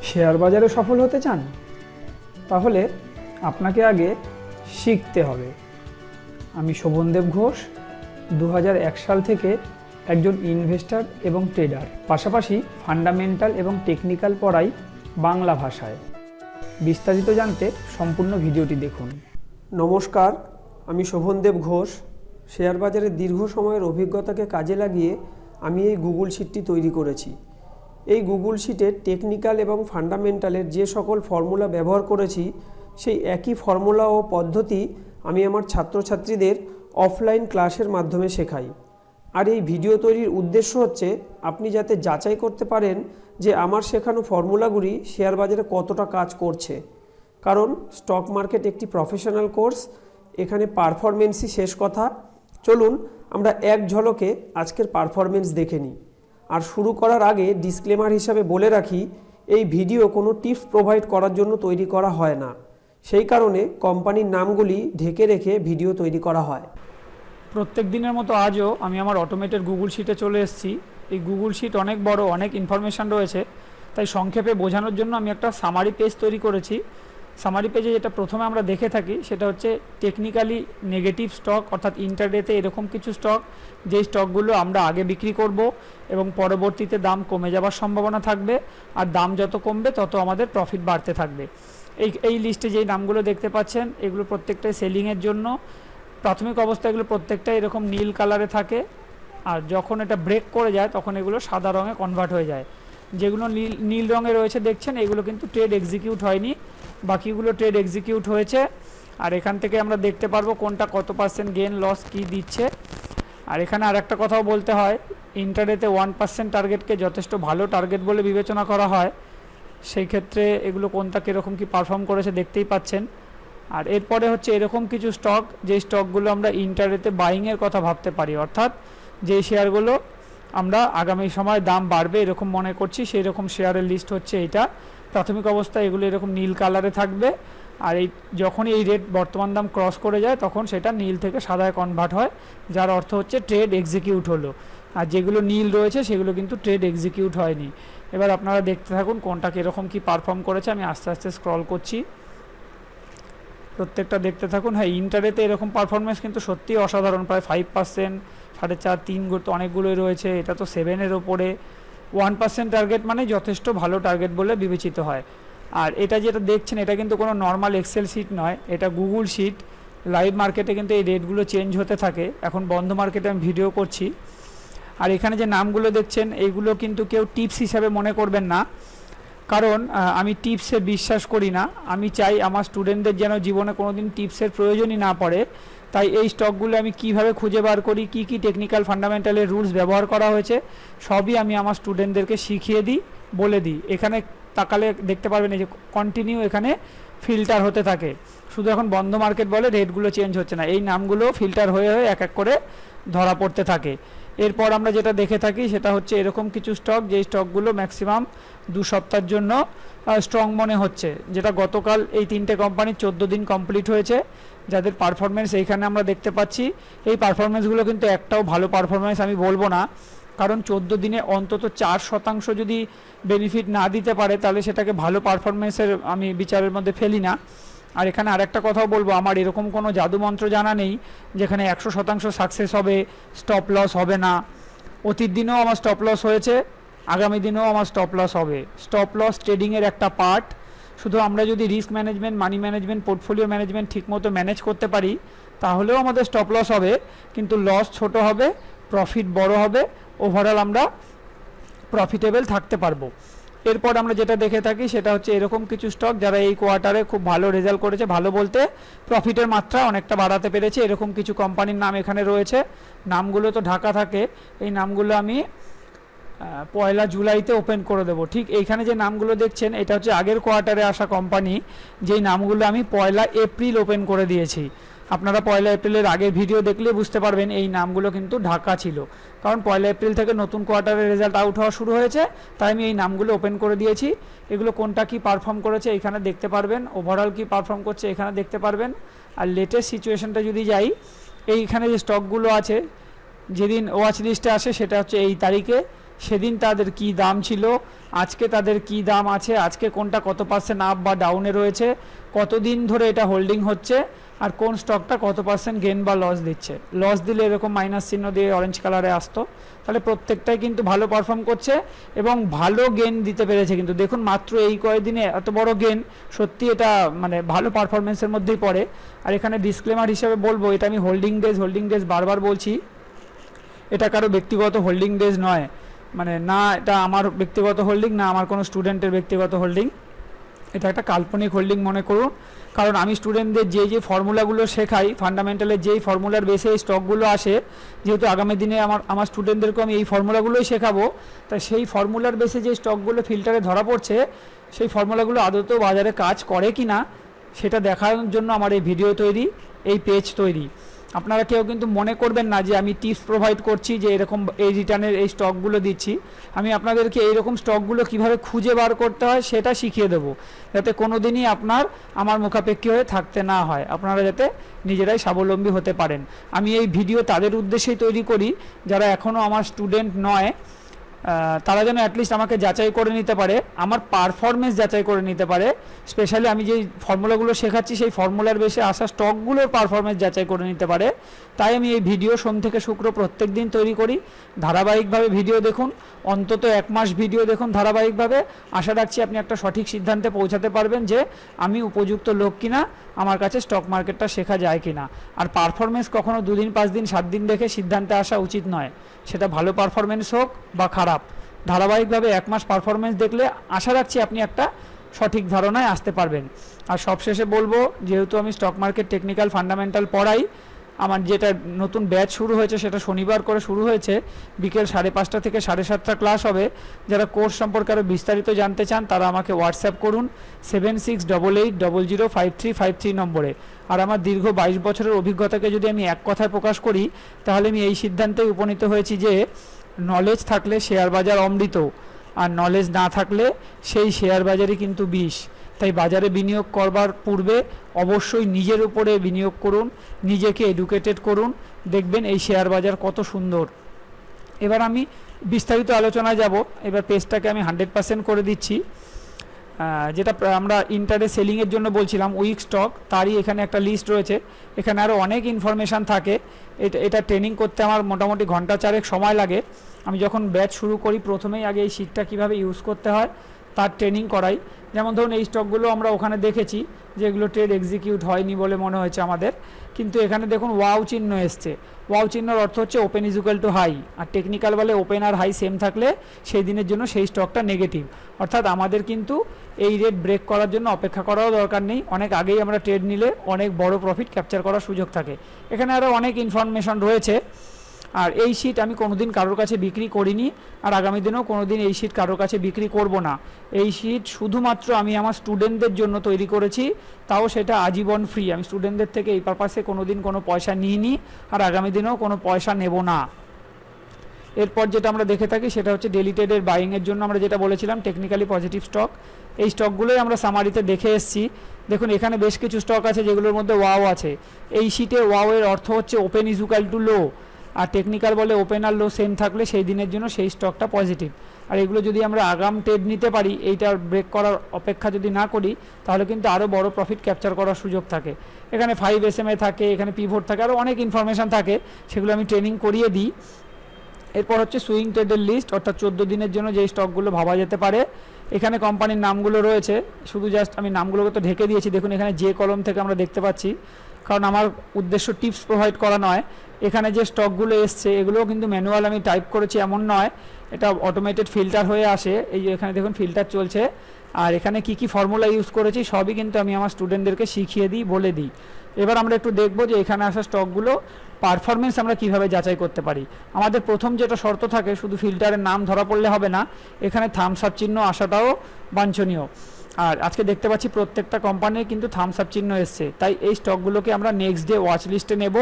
Share বাজারে সফল হতে চান? তাহলে আপনাকে আগে শিখতে হবে। আমি শোভনদেব ঘোষ, 2001 সাল থেকে একজন ইনভেস্টর এবং ট্রেডার, পাশাপাশি ফান্ডামেন্টাল এবং টেকনিক্যাল পড়াই বাংলা ভাষায়। বিস্তারিত জানতে সম্পূর্ণ ভিডিওটি দেখুন। নমস্কার, আমি শোভনদেব ঘোষ। শেয়ার বাজারে দীর্ঘ সময়ের অভিজ্ঞতাকে কাজে লাগিয়ে আমি এই গুগল শিটটি তৈরি করেছি। এই গুগল শিটে টেকনিক্যাল এবং ফান্ডামেন্টালের যে সকল ফর্মুলা ব্যবহার করেছি, সেই একই ফর্মুলা ও পদ্ধতি আমি আমার ছাত্রছাত্রীদের অফলাইন ক্লাসের মাধ্যমে শেখাই। আর এই ভিডিও তৈরির উদ্দেশ্য হচ্ছে আপনি যাতে যাচাই করতে পারেন যে আমার শেখানো ফর্মুলাগুলি শেয়ার বাজারে কতটা কাজ করছে। কারণ স্টক মার্কেট একটি প্রফেশনাল কোর্স, এখানে পারফরমেন্সই শেষ কথা। চলুন আমরা এক ঝলকে আজকের পারফরমেন্স দেখে নিই। আর শুরু করার আগে ডিসক্লেমার হিসাবে বলে রাখি, এই ভিডিও কোনো টিপস প্রোভাইড করার জন্য তৈরি করা হয় না। সেই কারণে কোম্পানির নামগুলি ঢেকে রেখে ভিডিও তৈরি করা হয়। প্রত্যেক দিনের মতো আজও আমি আমার অটোমেটেড গুগল শিটে চলে এসেছি। এই গুগল শিট অনেক বড়, অনেক ইনফরমেশান রয়েছে, তাই সংক্ষেপে বোঝানোর জন্য আমি একটা সামারি পেজ তৈরি করেছি। সামারি পেজে যেটা প্রথমে আমরা দেখে থাকি সেটা হচ্ছে টেকনিক্যালি নেগেটিভ স্টক, অর্থাৎ ইন্টারডেতে এরকম কিছু স্টক, যেই স্টকগুলো আমরা আগে বিক্রি করব এবং পরবর্তীতে দাম কমে যাওয়ার সম্ভাবনা থাকবে, আর দাম যত কমবে তত আমাদের প্রফিট বাড়তে থাকবে। এই লিস্টে যেই নামগুলো দেখতে পাচ্ছেন এগুলো প্রত্যেকটাই সেলিংয়ের জন্য। প্রাথমিক অবস্থায় এগুলো প্রত্যেকটাই এরকম নীল কালারে থাকে, আর যখন এটা ব্রেক করে যায় তখন এগুলো সাদা রঙে কনভার্ট হয়ে যায়। যেগুলো নীল রঙে রয়েছে দেখছেন, এগুলো কিন্তু ট্রেড এক্সিকিউট হয়নি, বাকিগুলো ট্রেড এক্সিকিউট হয়েছে। আর এখান থেকে আমরা দেখতে পারবো কোনটা কত পার্সেন্ট গেন লস কী দিচ্ছে। আর এখানে আর একটা কথাও বলতে হয়, ইন্টারডেতে 1% টার্গেটকে যথেষ্ট ভালো টার্গেট বলে বিবেচনা করা হয়। সেই ক্ষেত্রে এগুলো কোনটা কীরকম কী পারফর্ম করেছে দেখতেই পাচ্ছেন। আর এরপরে হচ্ছে এরকম কিছু স্টক, যে স্টকগুলো আমরা ইন্টারডেতে বাইংয়ের কথা ভাবতে পারি, অর্থাৎ যে শেয়ারগুলো আমরা আগামী সময় দাম বাড়বে এরকম মনে করছি, সেই রকম শেয়ারের লিস্ট হচ্ছে এইটা। প্রাথমিক অবস্থায় এগুলো এরকম নীল কালারে থাকবে, আর যখনই এই রেট বর্তমান দাম ক্রস করে যায় তখন সেটা নীল থেকে সাদায় কনভার্ট হয়, যার অর্থ হচ্ছে ট্রেড এক্সিকিউট হলো। আর যেগুলো নীল রয়েছে সেগুলো কিন্তু ট্রেড এক্সিকিউট হয়নি। এবার আপনারা দেখতে থাকুন কোনটা কীরকম কী পারফর্ম করেছে। আমি আস্তে আস্তে স্ক্রল করছি, প্রত্যেকটা দেখতে থাকুন। হ্যাঁ, ইন্টারডেতে এরকম পারফরমেন্স কিন্তু সত্যিই অসাধারণ, প্রায় 5%, 4.5, 3 তো অনেকগুলোই রয়েছে। এটা তো 7-এর ওপরে। 1% টার্গেট মানে যথেষ্ট ভালো টার্গেট বলে বিবেচিত হয়। আর এটা যেটা দেখছেন এটা কিন্তু কোনো নর্মাল এক্সেল শিট নয়, এটা গুগল শিট। লাইভ মার্কেটে কিন্তু এই রেটগুলো চেঞ্জ হতে থাকে। এখন বন্ধ মার্কেটে আমি ভিডিও করছি। আর এখানে যে নামগুলো দেখছেন এইগুলো কিন্তু কেউ টিপস হিসাবে মনে করবেন না, কারণ আমি টিপসে বিশ্বাস করি না। আমি চাই আমার স্টুডেন্টদের যেন জীবনে কোনো দিন টিপসের প্রয়োজনই না পড়ে। তাই এই স্টকগুলো আমি কিভাবে খুঁজে বার করি, কি কি টেকনিক্যাল ফান্ডামেন্টালের রুলস ব্যবহার করা হয়েছে, সবই আমি আমার স্টুডেন্টদেরকে শিখিয়ে দিই, বলে দিই। এখানে তাকালে দেখতে পারবেন এই যে কন্টিনিউ এখানে ফিল্টার হতে থাকে। শুধু এখন বন্ধ মার্কেট বলে রেটগুলো চেঞ্জ হচ্ছে না, এই নামগুলো ফিল্টার হয়ে হয়ে এক এক করে ধরা পড়তে থাকে। এরপর আমরা যেটা দেখে থাকি সেটা হচ্ছে এরকম কিছু স্টক, যেই স্টকগুলো ম্যাক্সিমাম 2 সপ্তাহের জন্য স্ট্রং মনে হচ্ছে। যেটা গতকাল এই 3টে কোম্পানির 14 দিন কমপ্লিট হয়েছে, যাদের পারফরমেন্স এইখানে আমরা দেখতে পাচ্ছি। এই পারফরমেন্সগুলো কিন্তু একটাও ভালো পারফরমেন্স আমি বলবো না, কারণ 14 দিনে অন্তত 4% যদি বেনিফিট না দিতে পারে তাহলে সেটাকে ভালো পারফরমেন্সের আমি বিচারের মধ্যে ফেলি না। আর এখানে আরেকটা কথাও বলবো, আমার এরকম কোনো জাদুমন্ত্র জানা নেই যেখানে 100% সাকসেস হবে, স্টপ লস হবে না। অতীত দিনেও আমার স্টপ লস হয়েছে, আগামী দিনেও আমার স্টপ লস হবে। স্টপ লস ট্রেডিংয়ের একটা পার্ট। শুধু আমরা যদি risk management, money management, portfolio management ঠিকমতো ম্যানেজ করতে পারি তাহলেও আমাদের স্টপ লস হবে, কিন্তু লস ছোট হবে, প্রফিট বড় হবে, ওভারঅল আমরা প্রফিটেবল থাকতে পারবো। এরপর আমরা যেটা দেখে থাকি সেটা হচ্ছে এরকম কিছু স্টক যারা এই কোয়ার্টারে খুব ভালো রেজাল্ট করেছে, ভালো বলতে প্রফিটের মাত্রা অনেকটা বাড়াতে পেরেছে। এরকম কিছু কোম্পানির নাম এখানে রয়েছে। নামগুলো তো ঢাকা থাকে, এই নামগুলো আমি 1 জুলাইতে ওপেন করে দেবো। ঠিক এইখানে যে নামগুলো দেখছেন এটা হচ্ছে আগের কোয়ার্টারে আসা কোম্পানি, যেই নামগুলো আমি 1 এপ্রিল ওপেন করে দিয়েছি। আপনারা 1 এপ্রিলের আগের ভিডিও দেখলে বুঝতে পারবেন এই নামগুলো কিন্তু ঢাকা ছিল, কারণ 1 এপ্রিল থেকে নতুন কোয়ার্টারের রেজাল্ট আউট হওয়া শুরু হয়েছে, তাই আমি এই নামগুলো ওপেন করে দিয়েছি। এগুলো কোনটা কি পারফর্ম করেছে এখানে দেখতে পারবেন, ওভারঅল কি পারফর্ম করছে এখানে দেখতে পারবেন। আর লেটেস্ট সিচুয়েশনটা যদি যাই, এইখানে যে স্টকগুলো আছে যেদিন ওয়াচ লিস্টে আসে সেটা হচ্ছে এই তারিখে, সেদিন তাদের কি দাম ছিল, আজকে তাদের কি দাম আছে, আজকে কোনটা কত পার্সেন্ট আপ বা ডাউনে রয়েছে, কতদিন ধরে এটা হোল্ডিং হচ্ছে, আর কোন স্টকটা কত পার্সেন্ট গেন বা লস দিচ্ছে। লস দিলে এরকম মাইনাস চিহ্ন দিয়ে অরেঞ্জ কালারে আসতো, তাহলে প্রত্যেকটাই কিন্তু ভালো পারফর্ম করছে এবং ভালো গেন দিতে পেরেছে। কিন্তু দেখুন মাত্র এই কয়েকদিনে এত বড় গেন, সত্যি এটা মানে ভালো পারফরমেন্সের মধ্যেই পড়ে। আর এখানে ডিসক্লেমার হিসেবে বলবো, এটা আমি হোল্ডিং ডেজ বারবার বলছি, এটা কারো ব্যক্তিগত হোল্ডিং ডেজ নয়, মানে না এটা আমার ব্যক্তিগত হোল্ডিং, না আমার কোনো স্টুডেন্টের ব্যক্তিগত হোল্ডিং, এটা একটা কাল্পনিক হোল্ডিং মনে করুন। কারণ আমি স্টুডেন্টদের যে ফর্মুলাগুলো শেখাই, ফান্ডামেন্টালের যেই ফর্মুলার বেসে এই স্টকগুলো আসে, যেহেতু আগামী দিনে আমার স্টুডেন্টদেরকে আমি এই ফর্মুলাগুলোই শেখাবো, তাই সেই ফর্মুলার বেসে যে স্টকগুলো ফিল্টারে ধরা পড়ছে, সেই ফর্মুলাগুলো আদতেও বাজারে কাজ করে কি না সেটা দেখার জন্য আমার এই ভিডিও তৈরি, এই পেজ তৈরি। আপনারা কেউ কিন্তু মনে করবেন না যে আমি টিপস প্রোভাইড করছি যে এরকম এই রিটার্নের এই স্টকগুলো দিচ্ছি। আমি আপনাদেরকে এইরকম স্টকগুলো কিভাবে খুঁজে বার করতে হয় সেটা শিখিয়ে দেবো, যাতে কোনো দিনই আমার মুখাপেক্ষী হয়ে থাকতে না হয়, আপনারা যাতে নিজেরাই স্বাবলম্বী হতে পারেন। আমি এই ভিডিও তাদের উদ্দেশ্যেই তৈরি করি যারা এখনও আমার স্টুডেন্ট নয়, তারা যেন অ্যাটলিস্ট আমাকে যাচাই করে নিতে পারে, আমার পারফরমেন্স যাচাই করে নিতে পারে। স্পেশালি আমি যেই ফর্মুলাগুলো শেখাচ্ছি সেই ফর্মুলার বেসে আসা স্টকগুলোর পারফরমেন্স যাচাই করে নিতে পারে। তাই আমি এই ভিডিও সোম থেকে শুক্র প্রত্যেক দিন তৈরি করি। ধারাবাহিকভাবে ভিডিও দেখুন, অন্তত 1 মাস ভিডিও দেখুন ধারাবাহিকভাবে। আশা রাখছি আপনি একটা সঠিক সিদ্ধান্তে পৌঁছাতে পারবেন যে আমি উপযুক্ত লোক কিনা, আমার কাছে স্টক মার্কেটটা শেখা যায় কিনা। আর পারফরমেন্স কখনো 2 দিন 5 দিন 7 দিন দেখে সিদ্ধান্তে আসা উচিত নয়, সেটা ভালো পারফরমেন্স হোক বা খারাপ। ধারাবাহিকভাবে 1 মাস পারফরমেন্স দেখলে আশা রাখছি আপনি একটা সঠিক ধারণায় আসতে পারবেন। আর সবশেষে বলবো, যেহেতু আমি স্টক মার্কেট টেকনিক্যাল ফান্ডামেন্টাল পড়াই, আমার যেটা নতুন ব্যাচ শুরু হয়েছে সেটা শনিবার করে শুরু হয়েছে, বিকেল 5:30 থেকে 7:30 ক্লাস হবে। যারা কোর্স সম্পর্কে আরও বিস্তারিত জানতে চান তারা আমাকে হোয়াটসঅ্যাপ করুন 7688005353 নম্বরে। আর আমার দীর্ঘ 22 বছরের অভিজ্ঞতাকে যদি আমি এক কথায় প্রকাশ করি, তাহলে আমি এই সিদ্ধান্তে উপনীত হয়েছি যে নলেজ থাকলে শেয়ার বাজার অমৃত, আর নলেজ না থাকলে সেই শেয়ার বাজারই কিন্তু বিষ। তাই বাজারে বিনিয়োগ করবার পূর্বে অবশ্যই নিজের উপরে বিনিয়োগ করুন, নিজেকে এডুকেটেড করুন, দেখবেন এই শেয়ার বাজার কত সুন্দর। এবার আমি বিস্তারিত আলোচনায় যাব। এবার পেজটাকে আমি 100% করে দিচ্ছি। যেটা আমরা ইন্টারডে সেলিংয়ের জন্য বলছিলাম, উইক স্টক, তারই এখানে একটা লিস্ট রয়েছে। এখানে আরও অনেক ইনফরমেশান থাকে। এটা ট্রেনিং করতে আমার মোটামুটি ঘন্টা 4 সময় লাগে। আমি যখন ব্যাচ শুরু করি প্রথমেই আগে এই শিটটা কীভাবে ইউজ করতে হয় তার ট্রেনিং করাই। যেমন ধরুন এই স্টকগুলো আমরা ওখানে দেখেছি যেগুলো ট্রেড এক্সিকিউট হয়নি বলে মনে হয়েছে আমাদের, কিন্তু এখানে দেখুন ওয়াও চিহ্ন এসছে। ওয়াও চিহ্নর অর্থ হচ্ছে open is equal to high, আর টেকনিক্যাল বলে ওপেন আর হাই সেম থাকলে সেই দিনের জন্য সেই স্টকটা নেগেটিভ। অর্থাৎ আমাদের কিন্তু এই রেট ব্রেক করার জন্য অপেক্ষা করাও দরকার নেই, অনেক আগেই আমরা ট্রেড নিলে অনেক বড় প্রফিট ক্যাপচার করার সুযোগ থাকে। এখানে আরও অনেক ইনফরমেশন রয়েছে। আর এই শিট আমি কোনোদিন কারোর কাছে বিক্রি করিনি, আর আগামী দিনেও কোনোদিন এই শিট কারোর কাছে বিক্রি করব না। এই শিট শুধুমাত্র আমি আমার স্টুডেন্টদের জন্য তৈরি করেছি, তাও সেটা আজীবন ফ্রি। আমি স্টুডেন্টদের থেকে এই পারপাসে কোনোদিন কোনো পয়সা নিইনি, আর আগামী দিনেও কোনো পয়সা নেব না। এরপর যেটা আমরা দেখে থাকি সেটা হচ্ছে ডেলি ট্রেডের বাইংয়ের জন্য আমরা যেটা বলেছিলাম টেকনিক্যালি পজিটিভ স্টক, এই স্টকগুলোই আমরা সামারিতে দেখে এসেছি। দেখুন এখানে বেশ কিছু স্টক আছে যেগুলোর মধ্যে ওয়াও আছে। এই শিটে ওয়াও এর অর্থ হচ্ছে open is equal to low, আর টেকনিক্যাল বলে ওপেন আর লো সেম থাকলে সেই দিনের জন্য সেই স্টকটা পজিটিভ। আর এগুলো যদি আমরা আগাম ট্রেড নিতে পারি, এইটার ব্রেক করার অপেক্ষা যদি না করি, তাহলে কিন্তু আরও বড় প্রফিট ক্যাপচার করার সুযোগ থাকে। এখানে 5 SMA থাকে, এখানে পিভট থাকে, আরও অনেক ইনফরমেশান থাকে, সেগুলো আমি ট্রেনিং করিয়ে দিই। এরপর হচ্ছে সুইং ট্রেডের লিস্ট, অর্থাৎ 14 দিনের জন্য যেই স্টকগুলো ভাবা যেতে পারে। এখানে কোম্পানির নামগুলো রয়েছে, শুধু জাস্ট আমি নামগুলোকে তো ঢেকে দিয়েছি। দেখুন এখানে যে কলম থেকে আমরা দেখতে পাচ্ছি, কারণ আমার উদ্দেশ্য টিপস প্রোভাইড করা নয়। এখানে যে স্টকগুলো এসছে এগুলোও কিন্তু ম্যানুয়াল আমি টাইপ করেছি এমন নয়, এটা অটোমেটেড ফিল্টার হয়ে আসে। এই যে এখানে দেখুন ফিল্টার চলছে, আর এখানে কি ফর্মুলা ইউজ করেছি সবই কিন্তু আমি আমার স্টুডেন্টদেরকে শিখিয়ে দিই, বলে দিই। এবার আমরা একটু দেখব যে এখানে আসা স্টকগুলো পারফরমেন্স আমরা কিভাবে যাচাই করতে পারি। আমাদের প্রথম যেটা শর্ত থাকে, শুধু ফিল্টারের নাম ধরা পড়লে হবে না, এখানে থামস আপ চিহ্ন আসাটাও বাঞ্ছনীয়। আর আজকে দেখতে পাচ্ছি প্রত্যেকটা কোম্পানির কিন্তু থামস আপ চিহ্ন এসছে, তাই এই স্টকগুলোকে আমরা নেক্সট ডে ওয়াচ লিস্টে নেব।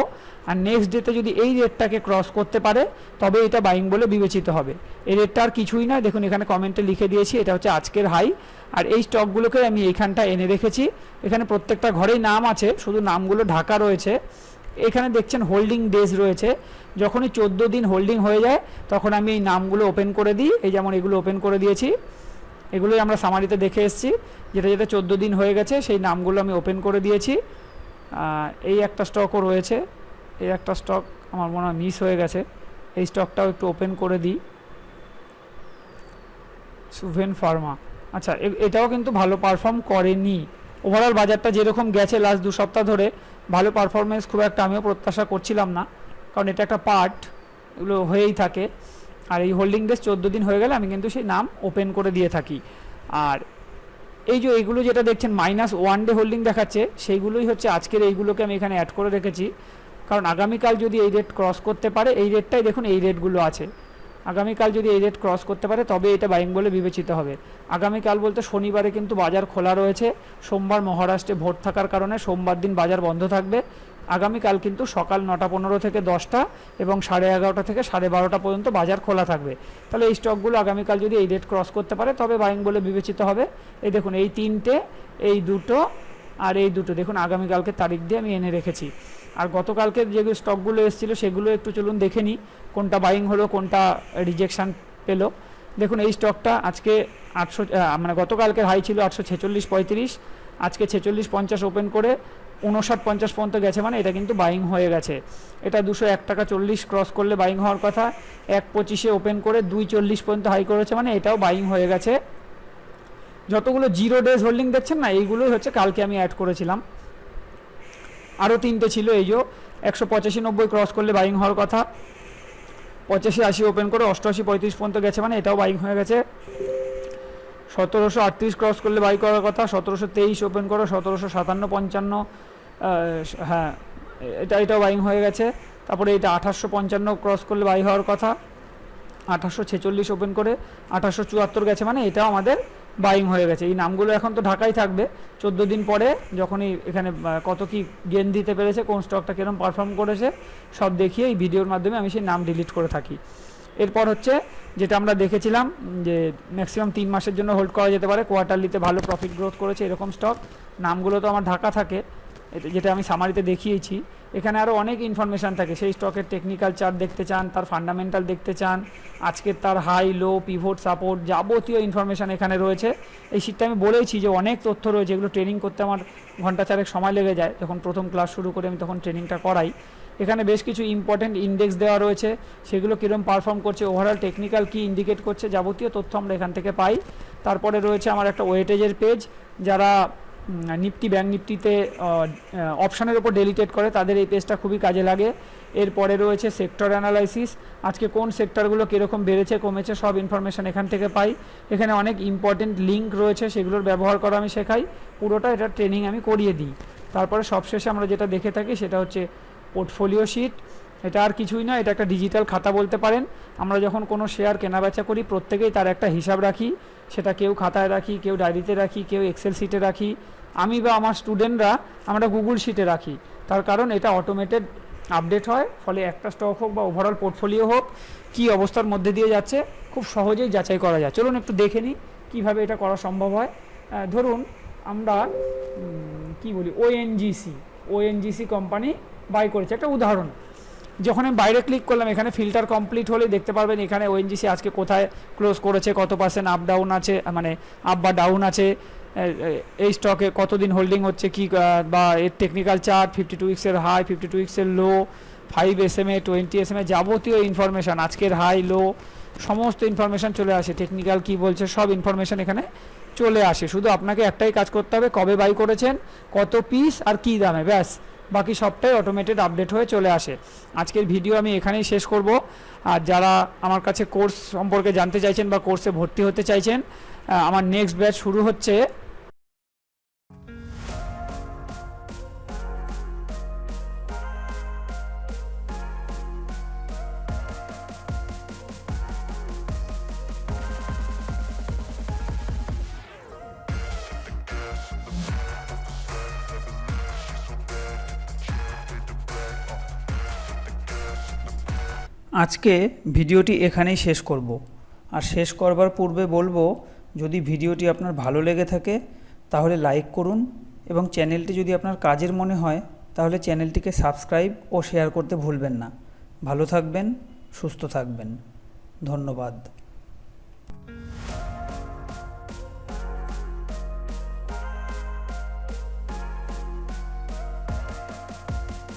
আর নেক্সট ডেতে যদি এই রেটটাকে ক্রস করতে পারে তবে এটা বাইং বলে বিবেচিত হবে। এই রেটটা আর কিছুই নয়, দেখুন এখানে কমেন্টে লিখে দিয়েছি, এটা হচ্ছে আজকের হাই। আর এই স্টকগুলোকে আমি এইখানটা এনে রেখেছি। এখানে প্রত্যেকটা ঘরেই নাম আছে, শুধু নামগুলো ঢাকা রয়েছে। এখানে দেখছেন হোল্ডিং ডেজ রয়েছে, যখনই 14 দিন হোল্ডিং হয়ে যায় তখন আমি এই নামগুলো ওপেন করে দিই। এই যেমন এগুলো ওপেন করে দিয়েছি, এগুলোই আমরা সামারিতে দেখে এসেছি, যেটা যেটা 14 দিন হয়ে গেছে সেই নামগুলো আমি ওপেন করে দিয়েছি। এই একটা স্টকও রয়েছে, এই একটা স্টক আমার মনে হয় মিস হয়ে গেছে, এই স্টকটাও একটু ওপেন করে দিই, সুভেন ফার্মা। আচ্ছা, এটাও কিন্তু ভালো পারফর্ম করেনি। ওভারঅল বাজারটা যেরকম গেছে লাস্ট 2 সপ্তাহ ধরে, ভালো পারফরমেন্স খুব একটা আমিও প্রত্যাশা করছিলাম না, কারণ এটা একটা পার্ট, এগুলো হয়েই থাকে। আর এই হোল্ডিং ডেজ 14 দিন হয়ে গেলে আমি কিন্তু সেই নাম ওপেন করে দিয়ে থাকি। আর এই যে এইগুলো যেটা দেখছেন -1 ডে হোল্ডিং দেখাচ্ছে, সেইগুলোই হচ্ছে আজকের এইগুলোকে আমি এখানে অ্যাড করে রেখেছি, কারণ আগামীকাল যদি এই রেট ক্রস করতে পারে, এই রেটটাই দেখুন এই রেটগুলো আছে, আগামীকাল যদি এই রেট ক্রস করতে পারে তবে এটা বাইং বলে বিবেচিত হবে। আগামীকাল বলতে শনিবারে কিন্তু বাজার খোলা রয়েছে, সোমবার মহারাষ্ট্রে ভোট থাকার কারণে সোমবার দিন বাজার বন্ধ থাকবে। আগামীকাল কিন্তু সকাল 9:15 থেকে 10টা এবং 11:30 থেকে 12:30 পর্যন্ত বাজার খোলা থাকবে। তাহলে এই স্টকগুলো আগামীকাল যদি এই রেট ক্রস করতে পারে তবে বাইং বলে বিবেচিত হবে। এই দেখুন এই 3টে, এই 2টো আর এই 2টো দেখুন আগামীকালকে তারিখ দিয়ে আমি এনে রেখেছি। আর গতকালকে যেগুলো স্টকগুলো এসেছিলো সেগুলো একটু চলুন দেখে নিই, কোনটা বাইং হলো কোনটা রিজেকশান পেলো। দেখুন এই স্টকটা আজকে 800 মানে গতকালকের হাই ছিল 846.35, আজকে 46.50 ওপেন করে 59.50 পর্যন্ত গেছে, মানে এটা কিন্তু বাইং হয়ে গেছে। এটা 201 টাকা 40 ক্রস করলে বাইং হওয়ার কথা, 1.25 ওপেন করে 2.40 পর্যন্ত হাই করেছে, মানে এটাও বাইং হয়ে গেছে। যতগুলো 0 ডেজ হোল্ডিং দেখছেন না, এইগুলোই হচ্ছে কালকে আমি অ্যাড করেছিলাম। আরও 3টে ছিল, এই যে 185.90 ক্রস করলে বাইং হওয়ার কথা, 85.80 ওপেন করে 88.35 পর্যন্ত গেছে, মানে এটাও বাইং হয়ে গেছে। 1738 ক্রস করলে বাই করার কথা, 1723 ওপেন করো, 1757.55 হ্যাঁ এটাও বাইং হয়ে গেছে। তারপরে এটা 1855 ক্রস করলে বাই হওয়ার কথা, 1846 ওপেন করে 1874 গেছে, মানে এটাও আমাদের বাইং হয়ে গেছে। এই নামগুলো এখন তো ঢাকাই থাকবে, 14 দিন পরে যখনই এখানে কত কি গেন দিতে পেরেছে, কোন স্টকটা কীরকম পারফর্ম করেছে সব দেখিয়ে এই ভিডিওর মাধ্যমে আমি সেই নাম ডিলিট করে থাকি। এরপর হচ্ছে যেটা আমরা দেখেছিলাম যে ম্যাক্সিমাম 3 মাসের জন্য হোল্ড করা যেতে পারে, কোয়ার্টারলিতে ভালো প্রফিট গ্রোথ করেছে এরকম স্টক, নামগুলো তো আমার ঢাকা থাকে, যেটা আমি সামারিতে দেখিয়েছি। এখানে আরও অনেক ইনফরমেশান থাকে, সেই স্টকের টেকনিক্যাল চার্ট দেখতে চান, তার ফান্ডামেন্টাল দেখতে চান, আজকের তার হাই লো পিভট সাপোর্ট যাবতীয় ইনফরমেশান এখানে রয়েছে। এই শীটটা আমি বলেইছি যে অনেক তথ্য রয়েছে, এগুলো ট্রেনিং করতে আমার ঘন্টা 4 সময় লেগে যায়, যখন প্রথম ক্লাস শুরু করে আমি তখন ট্রেনিংটা করাই। এখানে বেশ কিছু ইম্পর্টেন্ট ইন্ডেক্স দেওয়া রয়েছে, সেগুলো কীরকম পারফর্ম করছে, ওভারঅল টেকনিক্যাল কী ইন্ডিকেট করছে, যাবতীয় তথ্য আমরা এখান থেকে পাই। তারপরে রয়েছে আমার একটা ওয়েটেজের পেজ, যারা নিফটি ব্যাঙ্ক নিফটিতে অপশানের উপর ডেলি ট্রেড করে তাদের এই পেজটা খুবই কাজে লাগে। এরপরে রয়েছে সেক্টর অ্যানালাইসিস, আজকে কোন সেক্টরগুলো কীরকম বেড়েছে কমেছে সব ইনফরমেশান এখান থেকে পাই। এখানে অনেক ইম্পর্টেন্ট লিঙ্ক রয়েছে, সেগুলোর ব্যবহার করা আমি শেখাই, পুরোটা এটা ট্রেনিং আমি করিয়ে দিই। তারপরে সবশেষে আমরা যেটা দেখে থাকি সেটা হচ্ছে পোর্টফোলিও শিট। এটা আর কিছুই না, এটা একটা ডিজিটাল খাতা বলতে পারেন। আমরা যখন কোনো শেয়ার কেনাবেচা করি প্রত্যেকেই তার একটা হিসাব রাখি, সেটা কেউ খাতায় রাখি, কেউ ডায়েরিতে রাখি, কেউ এক্সেল শিটে রাখি, আমি বা আমার স্টুডেন্টরা আমরা গুগল শিটে রাখি। তার কারণ এটা অটোমেটেড আপডেট হয়, ফলে একটা স্টক হোক বা ওভারঅল পোর্টফোলিও হোক কী অবস্থার মধ্যে দিয়ে যাচ্ছে খুব সহজেই যাচাই করা যায়। চলুন একটু দেখে নিই কীভাবে এটা করা সম্ভব হয়। ধরুন আমরা কি বলি ওএনজিসি কোম্পানি বাই করেছে, একটা উদাহরণ। যখন আমি বাইরে ক্লিক করলাম, এখানে ফিল্টার কমপ্লিট হলে দেখতে পারবেন এখানে ওএনজিসি আজকে কোথায় ক্লোজ করেছে, কত পার্সেন্ট আপ ডাউন আছে, মানে আপ বা ডাউন আছে, এই স্টকে কতদিন হোল্ডিং হচ্ছে কি, বা এর টেকনিক্যাল চার্ট, 52 উইক্সের হাই, 52 উইক্সের লো, 5 SMA 20 SMA যাবতীয় ইনফরমেশান, আজকের হাই লো সমস্ত ইনফরমেশান চলে আসে। টেকনিক্যাল কি বলছে সব ইনফরমেশান এখানে চলে আসে। শুধু আপনাকে একটাই কাজ করতে হবে, কবে বাই করেছেন, কত পিস আর কী দামে, ব্যাস, বাকি সবটাই অটোমেটেড আপডেট হয়ে চলে আসে। আজকের ভিডিও আমি এখানেই শেষ করব। আর যারা আমার কাছে কোর্স সম্পর্কে জানতে চাইছেন বা কোর্সে ভর্তি হতে চাইছেন, আমার নেক্সট ব্যাচ শুরু হচ্ছে আজকে ভিডিওটি এখানেই শেষ করব। আর শেষ করবার পূর্বে বলবো, যদি ভিডিওটি আপনার ভালো লেগে থাকে তাহলে লাইক করুন, এবং চ্যানেলটি যদি আপনার কাজের মনে হয় তাহলে চ্যানেলটিকে সাবস্ক্রাইব ও শেয়ার করতে ভুলবেন না। ভালো থাকবেন, সুস্থ থাকবেন। ধন্যবাদ।